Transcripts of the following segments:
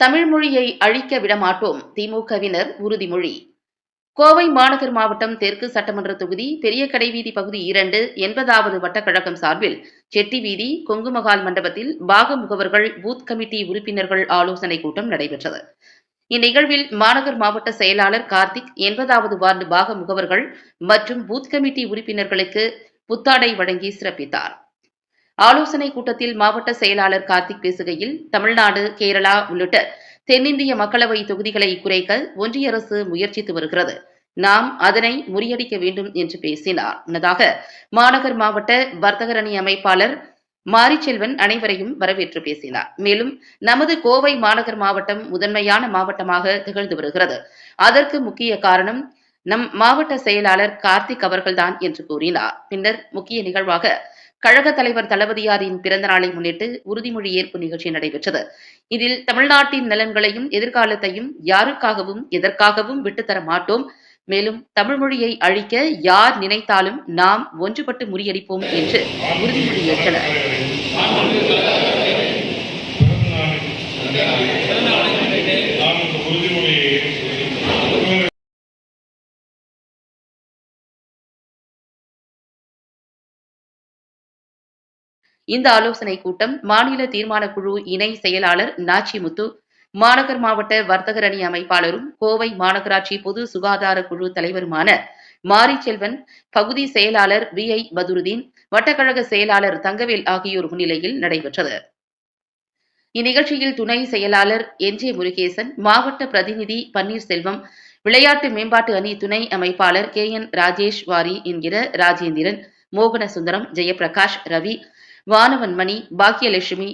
தமிழ் மொழியை அழிக்க விடமாட்டோம் திமுகவினர் உறுதிமொழி. கோவை மாநகர் மாவட்டம் தெற்கு சட்டமன்ற தொகுதி பெரிய கடைவீதி பகுதி 2 80வது வட்டக்கழகம் சார்பில் செட்டி வீதி கொங்குமகால் மண்டபத்தில் பாக முகவர்கள் பூத் கமிட்டி உறுப்பினர்கள் ஆலோசனைக் கூட்டம் நடைபெற்றது. இந்நிகழ்வில் மாநகர் மாவட்ட செயலாளர் கார்த்திக் 80வது வார்டு பாக முகவர்கள் மற்றும் பூத் கமிட்டி உறுப்பினர்களுக்கு புத்தாடை வழங்கி சிறப்பித்தார். ஆலோசனைக் கூட்டத்தில் மாவட்ட செயலாளர் கார்த்திக் பேசுகையில், தமிழ்நாடு, கேரளா உள்ளிட்ட தென்னிந்திய மக்களவை தொகுதிகளை குறைக்க ஒன்றிய அரசு முயற்சித்து வருகிறது. நாம் அதனை முறியடிக்க வேண்டும் என்று பேசினார். முன்னதாக மாநகர் மாவட்ட வர்த்தகர் அணி அமைப்பாளர் மாரிச்செல்வன் அனைவரையும் வரவேற்று பேசினார். மேலும் நமது கோவை மாநகர் மாவட்டம் முதன்மையான மாவட்டமாக திகழ்ந்து வருகிறது. அதற்கு முக்கிய காரணம் நம் மாவட்ட செயலாளர் கார்த்திக் அவர்கள்தான் என்று கூறினார். பின்னர் முக்கிய நிகழ்வாக கழக தலைவர் தளபதியாரின் பிறந்த நாளை முன்னிட்டு உறுதிமொழி ஏற்பு நிகழ்ச்சி நடைபெற்றது. இதில் தமிழ்நாட்டின் நலன்களையும் எதிர்காலத்தையும் யாருக்காகவும் எதற்காகவும் விட்டுத்தர மாட்டோம். மேலும் தமிழ் மொழியை அழிக்க யார் நினைத்தாலும் நாம் ஒன்றுபட்டு முறியடிப்போம் என்று உறுதிமொழி ஏற்றனர். இந்த ஆலோசனைக் கூட்டம் மாநில தீர்மானக் குழு இணை செயலாளர் நாச்சிமுத்து, மாநகர் மாவட்ட வர்த்தகர் அணி அமைப்பாளரும் கோவை மாநகராட்சி பொது சுகாதார குழு தலைவருமான மாரிச்செல்வன், பகுதி செயலாளர் VI பதுருதீன், வட்டக்கழக செயலாளர் தங்கவேல் ஆகியோர் முன்னிலையில் நடைபெற்றது. இந்நிகழ்ச்சியில் துணை செயலாளர் NJ முருகேசன், மாவட்ட பிரதிநிதி பன்னீர்செல்வம், விளையாட்டு மேம்பாட்டு அணி துணை அமைப்பாளர் KN ராஜேஷ்வாரி என்கிற ராஜேந்திரன், மோகனசுந்தரம், ஜெயபிரகாஷ், ரவி, வானவன் மணி, பாக்கியலட்சுமி,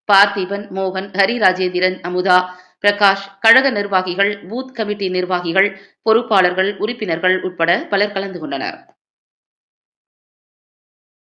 பார்த்திபன், மோகன், ஹரி ராஜேந்திரன், அமுதா, பிரகாஷ், கழக நிர்வாகிகள், பூத் கமிட்டி நிர்வாகிகள், பொறுப்பாளர்கள், உறுப்பினர்கள் உட்பட பலர் கலந்து கொண்டனர்.